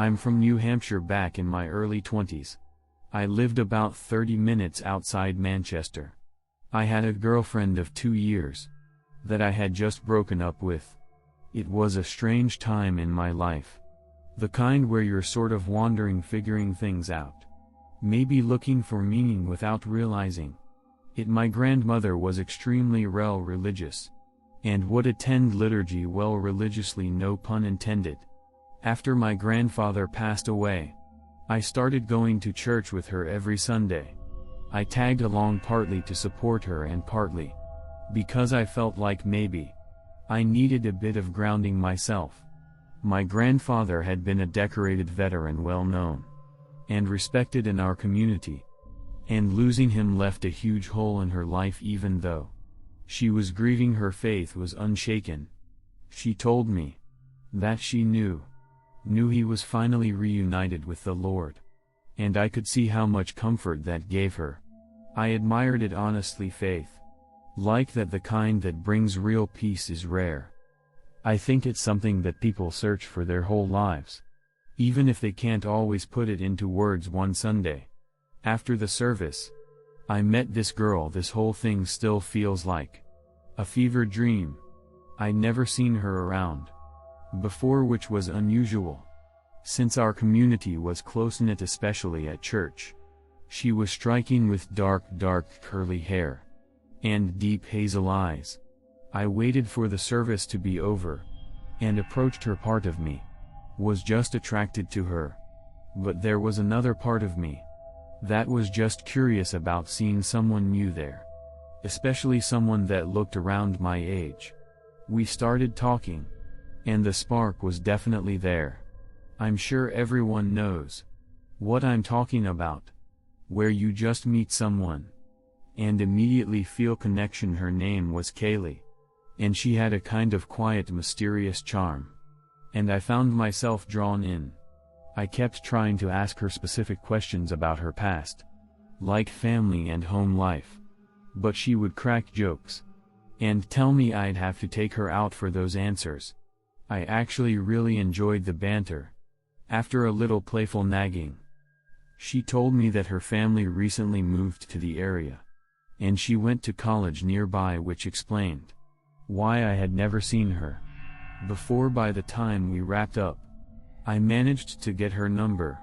I'm from New Hampshire back in my early 20s. I lived about 30 minutes outside Manchester. I had a girlfriend of 2 years that I had just broken up with. It was a strange time in my life. The kind where you're sort of wandering, figuring things out. Maybe looking for meaning without realizing it. My grandmother was extremely religious, and would attend liturgy religiously, no pun intended. After my grandfather passed away, I started going to church with her every Sunday. I tagged along partly to support her and partly because I felt like maybe I needed a bit of grounding myself. My grandfather had been a decorated veteran, well known and respected in our community, and losing him left a huge hole in her life. Even though she was grieving, her faith was unshaken. She told me that she knew he was finally reunited with the Lord, and I could see how much comfort that gave her. I admired it honestly. Faith like that, the kind that brings real peace, is rare. I think it's something that people search for their whole lives, even if they can't always put it into words. One Sunday, after the service, I met this girl. This whole thing still feels like a fever dream. I'd never seen her around before, which was unusual, since our community was close-knit, especially at church. She was striking with dark curly hair and deep hazel eyes. I waited for the service to be over and approached her. Part of me was just attracted to her, but there was another part of me that was just curious about seeing someone new there, especially someone that looked around my age. We started talking, and the spark was definitely there. I'm sure everyone knows what I'm talking about, where you just meet someone and immediately feel connection. Her name was Kaylee, and she had a kind of quiet, mysterious charm, and I found myself drawn in. I kept trying to ask her specific questions about her past, like family and home life, but she would crack jokes and tell me I'd have to take her out for those answers. I actually really enjoyed the banter. After a little playful nagging, she told me that her family recently moved to the area, and she went to college nearby, which explained why I had never seen her before. By the time we wrapped up, I managed to get her number,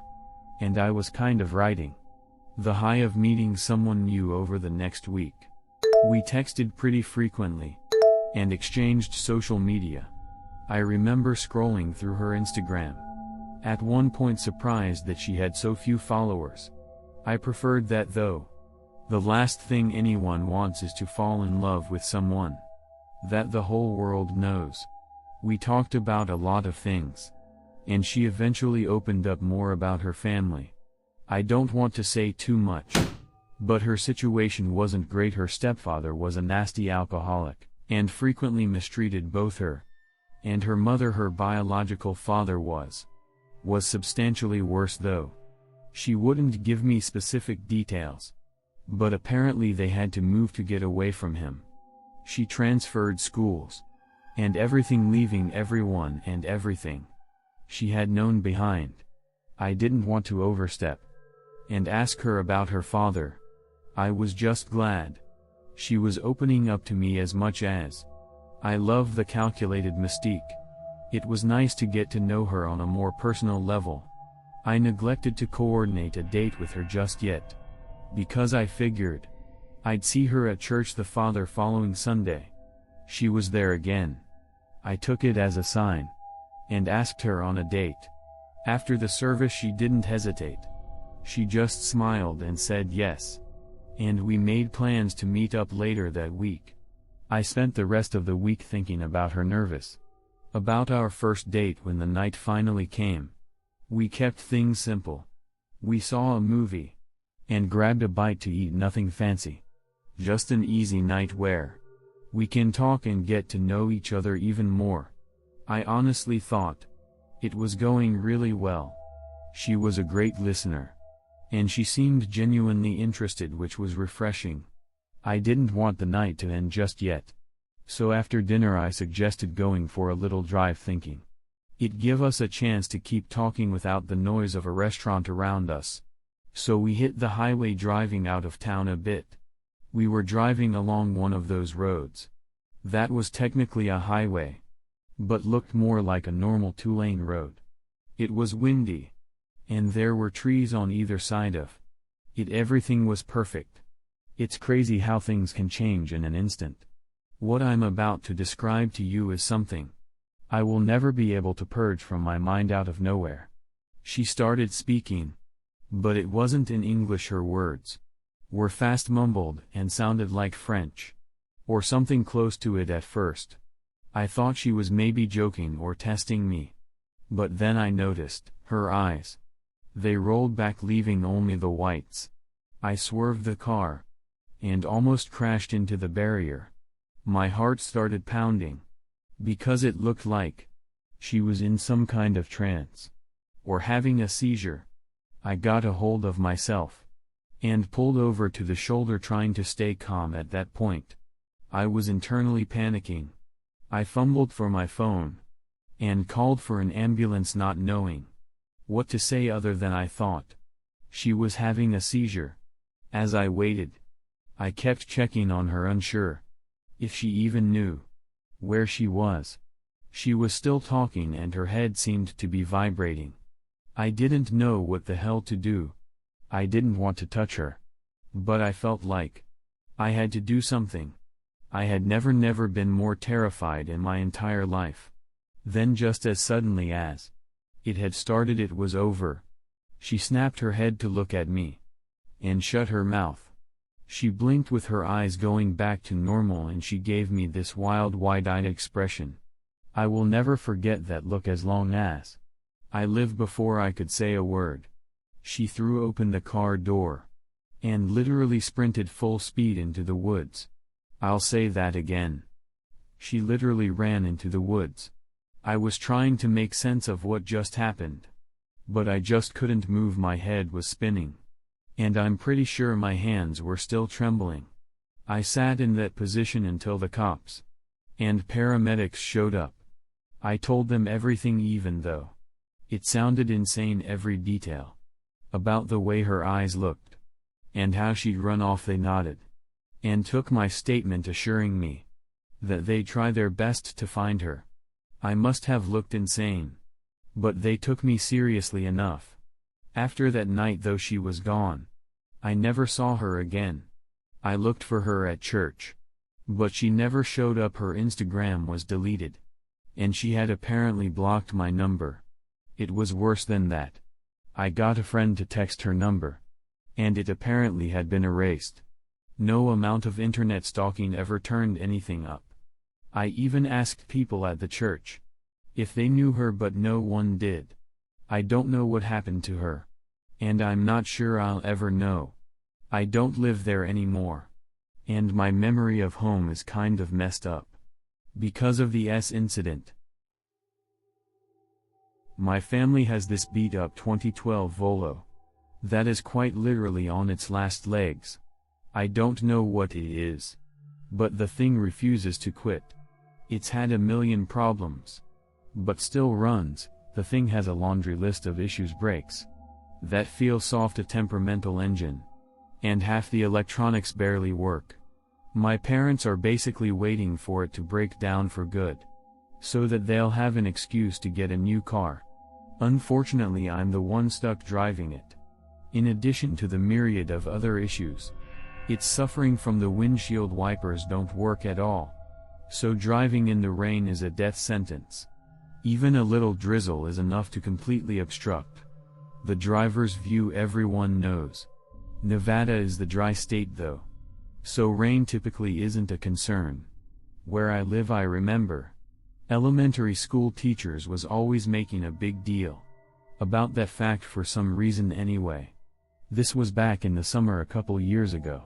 and I was kind of riding the high of meeting someone new over the next week. We texted pretty frequently and exchanged social media. I remember scrolling through her Instagram, at one point surprised that she had so few followers. I preferred that, though. The last thing anyone wants is to fall in love with someone that the whole world knows. We talked about a lot of things, and she eventually opened up more about her family. I don't want to say too much, but her situation wasn't great. Her stepfather was a nasty alcoholic, and frequently mistreated both her and her mother. Her biological father was substantially worse, though she wouldn't give me specific details, but apparently they had to move to get away from him. She transferred schools and everything, leaving everyone and everything she had known behind. I didn't want to overstep and ask her about her father. I was just glad she was opening up to me as much as I love the calculated mystique. It was nice to get to know her on a more personal level. I neglected to coordinate a date with her just yet, because I figured I'd see her at church the following Sunday. She was there again. I took it as a sign and asked her on a date. After the service, she didn't hesitate. She just smiled and said yes, and we made plans to meet up later that week. I spent the rest of the week thinking about her, nervous about our first date. When the night finally came, we kept things simple. We saw a movie and grabbed a bite to eat. Nothing fancy, just an easy night where we can talk and get to know each other even more. I honestly thought it was going really well. She was a great listener, and she seemed genuinely interested, which was refreshing. I didn't want the night to end just yet, so after dinner I suggested going for a little drive, thinking It give us a chance to keep talking without the noise of a restaurant around us. So we hit the highway driving out of town a bit. We were driving along one of those roads. That was technically a highway, but looked more like a normal two-lane road. It was windy, and there were trees on either side of it. Everything was perfect. It's crazy how things can change in an instant. What I'm about to describe to you is something I will never be able to purge from my mind out of nowhere. She started speaking, but it wasn't in English. Her words were fast mumbled and sounded like French, or something close to it at first. I thought she was maybe joking or testing me. But then I noticed her eyes. They rolled back, leaving only the whites. I swerved the car and almost crashed into the barrier. My heart started pounding, because it looked like she was in some kind of trance, or having a seizure. I got a hold of myself and pulled over to the shoulder, trying to stay calm at that point. I was internally panicking. I fumbled for my phone and called for an ambulance, not knowing what to say other than I thought she was having a seizure. As I waited, I kept checking on her, unsure if she even knew where she was. She was still talking and her head seemed to be vibrating. I didn't know what the hell to do. I didn't want to touch her, but I felt like I had to do something. I had never been more terrified in my entire life. Then, just as suddenly as it had started, it was over. She snapped her head to look at me and shut her mouth. She blinked with her eyes going back to normal, and she gave me this wild, wide-eyed expression. I will never forget that look as long as I live. Before I could say a word, she threw open the car door and literally sprinted full speed into the woods. I'll say that again. She literally ran into the woods. I was trying to make sense of what just happened, but I just couldn't move. My head was spinning, and I'm pretty sure my hands were still trembling. I sat in that position until the cops and paramedics showed up. I told them everything, even though it sounded insane, every detail about the way her eyes looked and how she'd run off. They nodded and took my statement, assuring me that they'd try their best to find her. I must have looked insane, but they took me seriously enough. After that night, though, she was gone. I never saw her again. I looked for her at church, but she never showed up. Her Instagram was deleted, and she had apparently blocked my number. It was worse than that. I got a friend to text her number, and it apparently had been erased. No amount of internet stalking ever turned anything up. I even asked people at the church if they knew her, but no one did. I don't know what happened to her, and I'm not sure I'll ever know. I don't live there anymore, and my memory of home is kind of messed up because of the incident. My family has this beat-up 2012 Volvo that is quite literally on its last legs. I don't know what it is, but the thing refuses to quit. It's had a million problems, but still runs. The thing has a laundry list of issues: brakes that feel soft, a temperamental engine, and half the electronics barely work. My parents are basically waiting for it to break down for good, so that they'll have an excuse to get a new car. Unfortunately, I'm the one stuck driving it. In addition to the myriad of other issues, it's suffering from the windshield wipers don't work at all. So driving in the rain is a death sentence. Even a little drizzle is enough to completely obstruct the driver's view. Everyone knows Nevada is the dry state though, so rain typically isn't a concern. Where I live, I remember elementary school teachers was always making a big deal about that fact for some reason anyway. This was back in the summer a couple years ago.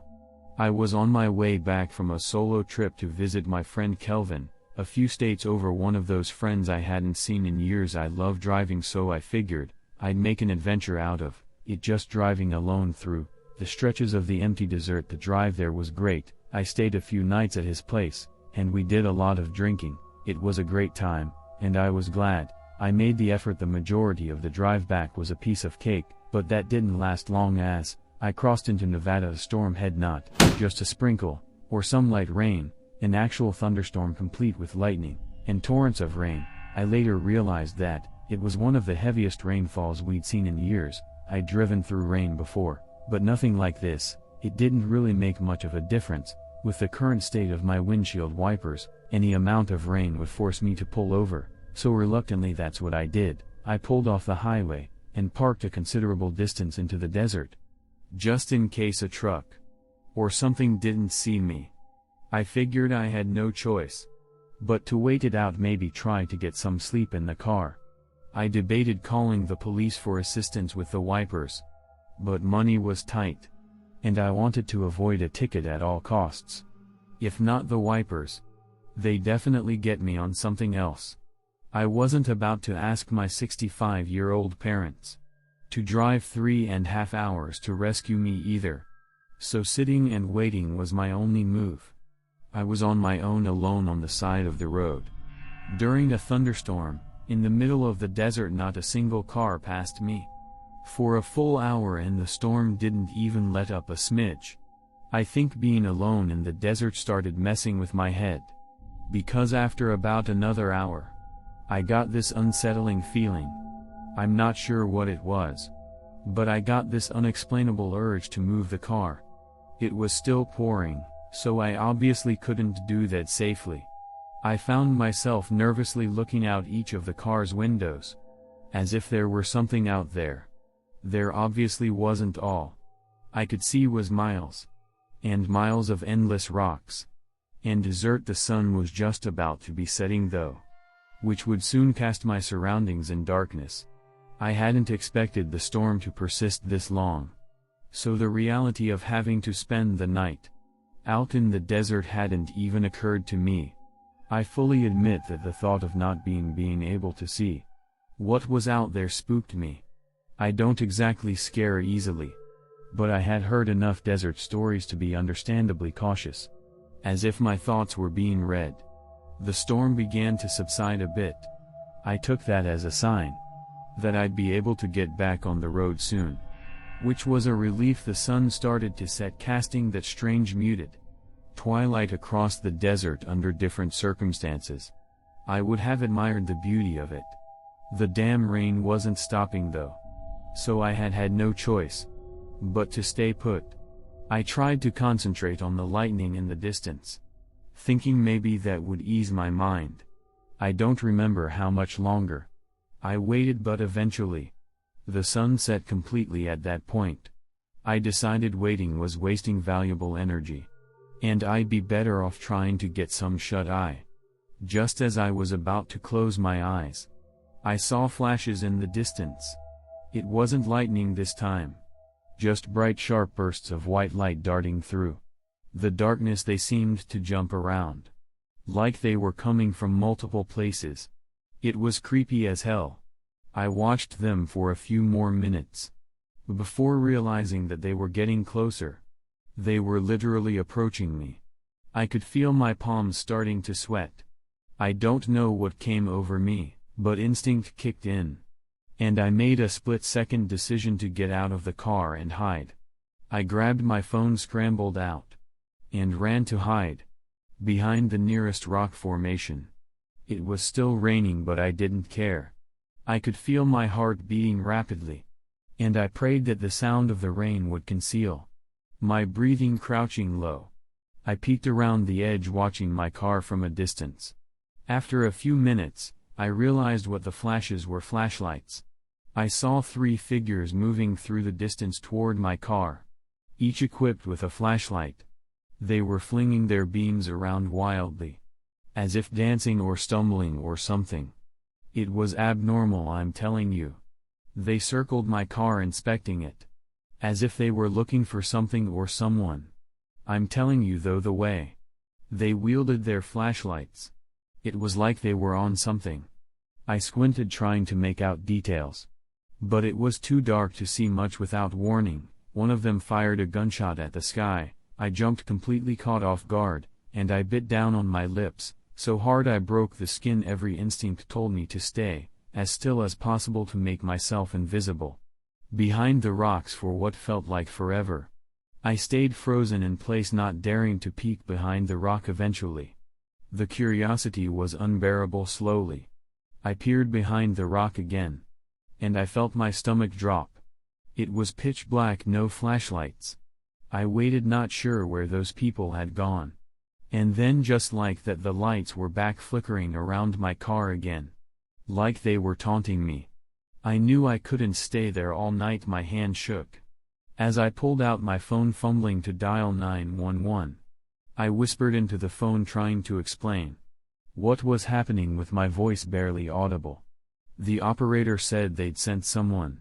I was on my way back from a solo trip to visit my friend Kelvin, a few states over, one of those friends I hadn't seen in years. I love driving, so I figured I'd make an adventure out of it, just driving alone through the stretches of the empty desert. The drive there was great. I stayed a few nights at his place, and we did a lot of drinking. It was a great time, and I was glad I made the effort. The majority of the drive back was a piece of cake, but that didn't last long as I crossed into Nevada. The storm had not just a sprinkle, or some light rain, an actual thunderstorm complete with lightning and torrents of rain. I later realized that it was one of the heaviest rainfalls we'd seen in years. I'd driven through rain before, but nothing like this. It didn't really make much of a difference. With the current state of my windshield wipers, any amount of rain would force me to pull over, so reluctantly that's what I did. I pulled off the highway and parked a considerable distance into the desert, just in case a truck or something didn't see me. I figured I had no choice but to wait it out, maybe try to get some sleep in the car. I debated calling the police for assistance with the wipers, but money was tight, and I wanted to avoid a ticket at all costs. If not the wipers, they definitely get me on something else. I wasn't about to ask my 65-year-old parents to drive 3.5 hours to rescue me either. So sitting and waiting was my only move. I was on my own, alone on the side of the road. During a thunderstorm, in the middle of the desert, not a single car passed me for a full hour, and the storm didn't even let up a smidge. I think being alone in the desert started messing with my head, because after about another hour, I got this unsettling feeling. I'm not sure what it was, but I got this unexplainable urge to move the car. It was still pouring, so I obviously couldn't do that safely. I found myself nervously looking out each of the car's windows, as if there were something out there. There obviously wasn't. All I could see was miles and miles of endless rocks and desert. The sun was just about to be setting though, which would soon cast my surroundings in darkness. I hadn't expected the storm to persist this long, so the reality of having to spend the night out in the desert hadn't even occurred to me. I fully admit that the thought of not being able to see what was out there spooked me. I don't exactly scare easily, but I had heard enough desert stories to be understandably cautious, as if my thoughts were being read. The storm began to subside a bit. I took that as a sign that I'd be able to get back on the road soon, which was a relief. The sun started to set, casting that strange muted twilight across the desert. Under different circumstances, I would have admired the beauty of it. The damn rain wasn't stopping though, so I had no choice but to stay put. I tried to concentrate on the lightning in the distance, thinking maybe that would ease my mind. I don't remember how much longer I waited, but eventually the sun set completely. At that point, I decided waiting was wasting valuable energy, and I'd be better off trying to get some shut-eye. Just as I was about to close my eyes, I saw flashes in the distance. It wasn't lightning this time, just bright sharp bursts of white light darting through the darkness. They seemed to jump around, like they were coming from multiple places. It was creepy as hell. I watched them for a few more minutes before realizing that they were getting closer. They were literally approaching me. I could feel my palms starting to sweat. I don't know what came over me, but instinct kicked in, and I made a split-second decision to get out of the car and hide. I grabbed my phone, scrambled out, and ran to hide behind the nearest rock formation. It was still raining, but I didn't care. I could feel my heart beating rapidly, and I prayed that the sound of the rain would conceal my breathing. Crouching low, I peeked around the edge, watching my car from a distance. After a few minutes, I realized what the flashes were: flashlights. I saw 3 figures moving through the distance toward my car, each equipped with a flashlight. They were flinging their beams around wildly, as if dancing or stumbling or something. It was abnormal, I'm telling you. They circled my car, inspecting it, as if they were looking for something or someone. I'm telling you though, the way they wielded their flashlights, it was like they were on something. I squinted, trying to make out details, but it was too dark to see much. Without warning, one of them fired a gunshot at the sky. I jumped, completely caught off guard, and I bit down on my lips, so hard I broke the skin. Every instinct told me to stay as still as possible to make myself invisible. Behind the rocks for what felt like forever. I stayed frozen in place, not daring to peek behind the rock. Eventually, the curiosity was unbearable. Slowly, I peered behind the rock again. And I felt my stomach drop. It was pitch black, no flashlights. I waited, not sure where those people had gone. And then just like that, the lights were back flickering around my car again. Like they were taunting me. I knew I couldn't stay there all night. My hand shook. As I pulled out my phone, fumbling to dial 911. I whispered into the phone, trying to explain what was happening, with my voice barely audible. The operator said they'd sent someone.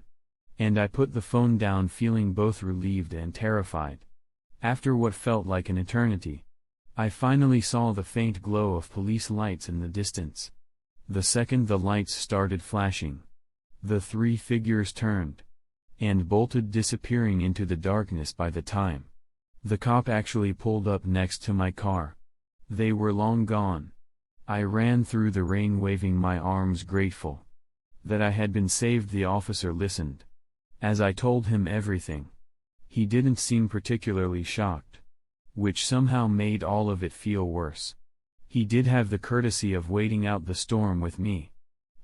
And I put the phone down, feeling both relieved and terrified. After what felt like an eternity, I finally saw the faint glow of police lights in the distance. The second the lights started flashing, the three figures turned and bolted, disappearing into the darkness. By the time the cop actually pulled up next to my car, they were long gone. I ran through the rain, waving my arms, grateful that I had been saved. The officer listened as I told him everything. He didn't seem particularly shocked, which somehow made all of it feel worse. He did have the courtesy of waiting out the storm with me,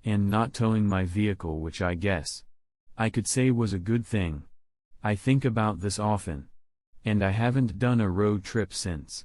and not towing my vehicle, which I guess I could say was a good thing. I think about this often, and I haven't done a road trip since.